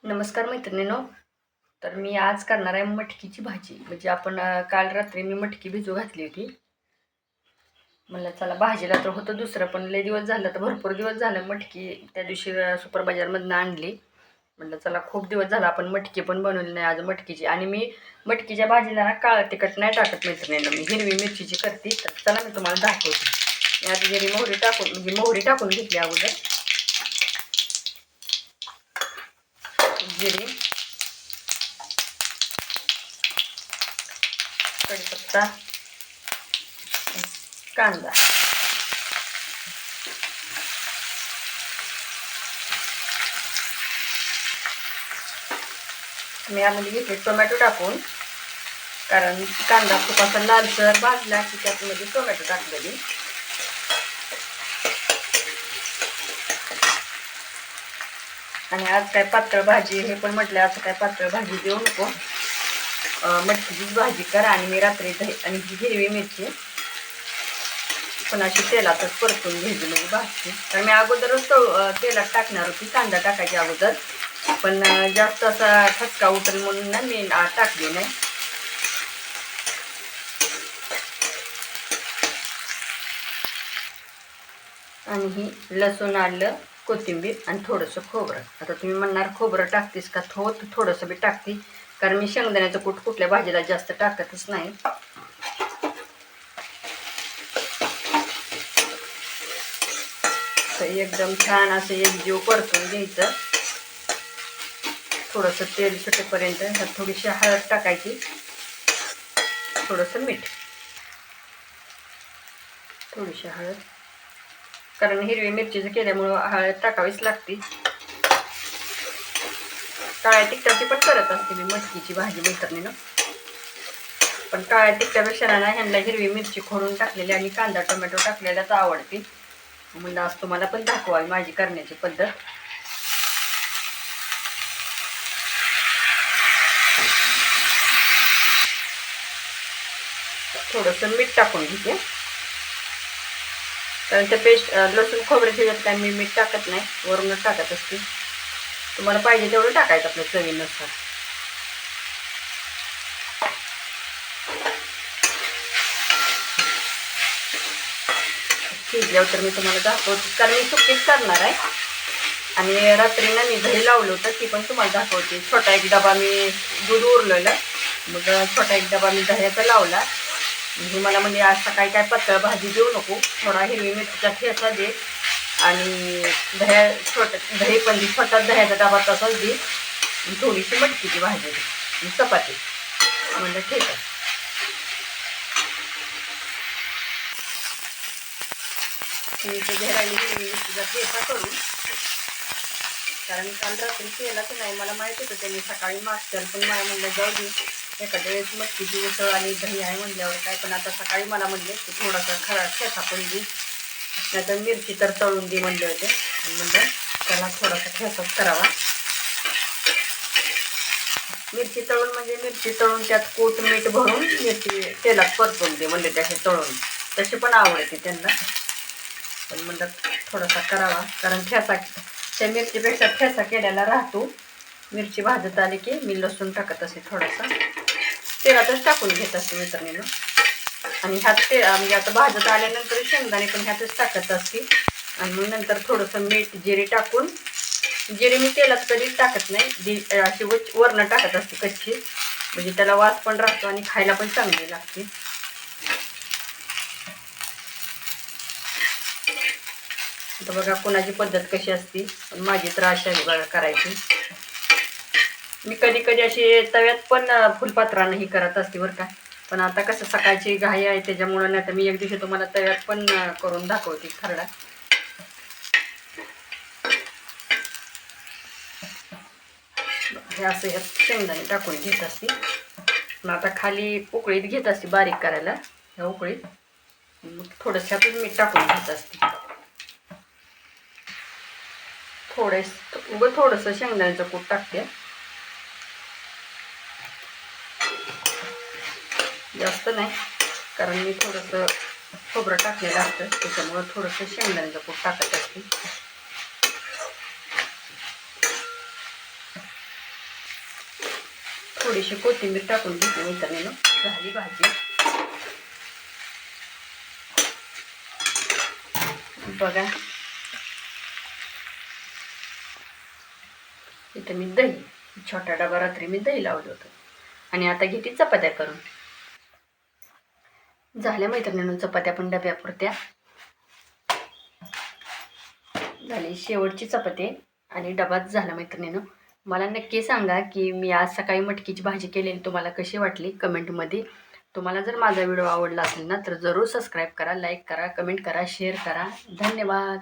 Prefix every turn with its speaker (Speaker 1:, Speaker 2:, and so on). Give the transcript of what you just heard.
Speaker 1: नमस्कार मैत्रिणींनो. तर मी आज करणार आहे मटकीची भाजी. म्हणजे आपण काल रात्री मी मटकी भिजू घातली होती. म्हणलं चला भाजीला तर होतं दुसरं, पण लय दिवस झालं, तर भरपूर दिवस झालं मटकी त्या दिवशी सुपर बाजारमधून आणली. म्हणलं चला खूप दिवस झाला आपण मटकी पण बनवली नाही आज मटकीची. आणि मी मटकीच्या भाजीला ना काळं तिखट नाही टाकत मैत्रिणींनो, मी हिरवी मिरचीची करते. तर चला मी तुम्हाला दाखवते. मी आधी जरी मोहरी टाकून म्हणजे मोहरी टाकून घेतली अगोदर, जिरी, कढीपत्ता, कांदा. मी यामध्ये घेतले टोमॅटो टाकून, कारण कांदा खूप असा लालसर भाजला की त्यामध्ये टोमॅटो टाकलेली. आणि आज काय पातळ भाजी हे पण म्हटलं, आज काय पातळ भाजी देऊ नको, मटकीचीच भाजी कर. आणि मी रात्री दही आणि हिरवी मिरची पण अशी तेलातच परतून घ्यायची म्हणजे भाजी. तर मी अगोदरच तेलात टाकणार होती कांदा टाकायच्या अगोदर, पण जास्त असा ठसका उठेल म्हणून ना मी टाकली नाही. आणि ही लसूण, आलं, कोथिंबीर आणि थोडंसं खोबरं. आता तुम्ही म्हणणार खोबरं टाकतेस का? थोडंसं बी टाकते, कारण मी शेंगदाण्याचं कूट कुठल्या भाजीला जास्त टाकतच नाही. तर एकदम छान असं एकजीव परतून घ्यायचं. थोडंसं तेल सुटेपर्यंत ह्यात थोडीशी हळद टाकायची, थोडंसं मीठ, थोडीशी हळद, कारण हिरवी मिरचीचं केल्यामुळं हळद टाकावीच लागते. काळ्या तिखटाची पण करत असते मी मटकीची भाजी मैत्रिणीनं, पण काळ्या तिखटापेक्षा ना ह्यांना हिरवी मिरची खोडून टाकलेली आणि कांदा टोमॅटो टाकलेल्याच आवडते. म्हणलं आज तुम्हाला पण दाखवावी माझी करण्याची पद्धत. थोडंसं मीठ टाकून घेते, कारण ते पेस्ट लसूण खोबऱ्याची यात काय मी मीठ टाकत नाही, वरूनच टाकत असते. तुम्हाला पाहिजे तेवढं टाकायचं आपल्या चवीनुसार. शिजल्यावर तर मी तुम्हाला दाखवते, कारण मी सुकीच करणार आहे. आणि रात्री ना मी दही लावलं होतं, ती पण तुम्हाला दाखवते. छोटा एक डबा मी दूध उरलेलं, मग छोटा एक डबा मी दह्याचा लावला. म्हणजे मला म्हणजे आज सकाळी काय पातळ भाजी देऊ नको, थोडा हिरवी मिरचीचा ठेचा दे आणि दही पण दे, छोटा दह्याचा डबा तसाच दे, थोडीशी मटकीची भाजी दे आणि चपाती. म्हणजे ठीक आहे. मी ते घरायला हिरवी मिरचीचा ठेचा करून, कारण काल रात्री केला तर नाही, मला माहिती होतं त्यांनी सकाळी मागच्याला, पण मला म्हणलं जाऊ दे एखाद्या वेळेस मटकीची उसळ आणि दही आहे म्हणल्यावर काय. पण आता सकाळी मला म्हणले की थोडासा खरा ठेचा पण दे, नाहीतर मिरची तर तळून दे म्हणले होते. म्हणलं त्याला थोडासा ठेचाच करावा. मिरची तळून म्हणजे मिरची तळून त्यात कूट मीठ भरून मिरची तेलात परतून दे म्हणले, त्याचे तळून तशी पण आवडते त्यांना. पण म्हणलं थोडासा करावा, कारण ठेचा त्या मिरचीपेक्षा ठेचा केलेला राहतो. मिरची भाजत आली की मी लसूण टाकत असते, थोडासा तेलातच टाकून घेत असते मित्रांनो. आणि ह्यात म्हणजे आता भाजत आल्यानंतर शेंगदाणे पण ह्यातच टाकत असते. आणि मग नंतर थोडंसं मीठ जिरे टाकून, जिरे मी तेलात कधीच टाकत नाही, अशी वरनं टाकत असते कच्ची, म्हणजे त्याला वास पण राहतो आणि खायला पण चांगली लागते. आता बघा कोणाची पद्धत कशी असते, पण माझी तर अशी आहे बघा करायची. मी कधी कधी अशी तव्यात पण फुलपात्रानं करत असते बरं का. पण आता कसं सकाळची घाई आहे त्याच्यामुळं, नाही तर मी एक दिवशी तुम्हाला तव्यात पण करून दाखवते खरडा. हे असं ह्यात शेंगदाणे टाकून घेत असते. मग आता खाली उकळीत घेत असते बारीक करायला, ह्या उकळीत मग थोडंसं ह्यातच मीठ टाकून घेत असते. थोडंसं शेंगदाण्याचं कूट टाकते, जास्त नाही, कारण मी थोडंसं खोबरं टाकलेलं असतं त्याच्यामुळं थोडंसं शेंगदाण्याचं कूट टाकत असते. थोडीशी कोथिंबीर टाकून घेते मैत्रिणीनं. झाली भाजी. बघा इथं मी दही, छोटा डबा रात्री मी दही लावलं होतं. आणि आता घेते चपात्या करून. झाल्या मैत्रिणीनं चपात्या पण डब्यापुरत्या. झाली शेवटची चपाती आणि डबाच झाला मैत्रिणीनं. मला नक्की सांगा की मी आज सकाळी मटकीची भाजी केलेली तुम्हाला कशी वाटली कमेंटमध्ये. तुम्हाला जर माझा व्हिडिओ आवडला असेल ना तर जरूर सबस्क्राईब करा, लाईक करा, कमेंट करा, शेअर करा. धन्यवाद.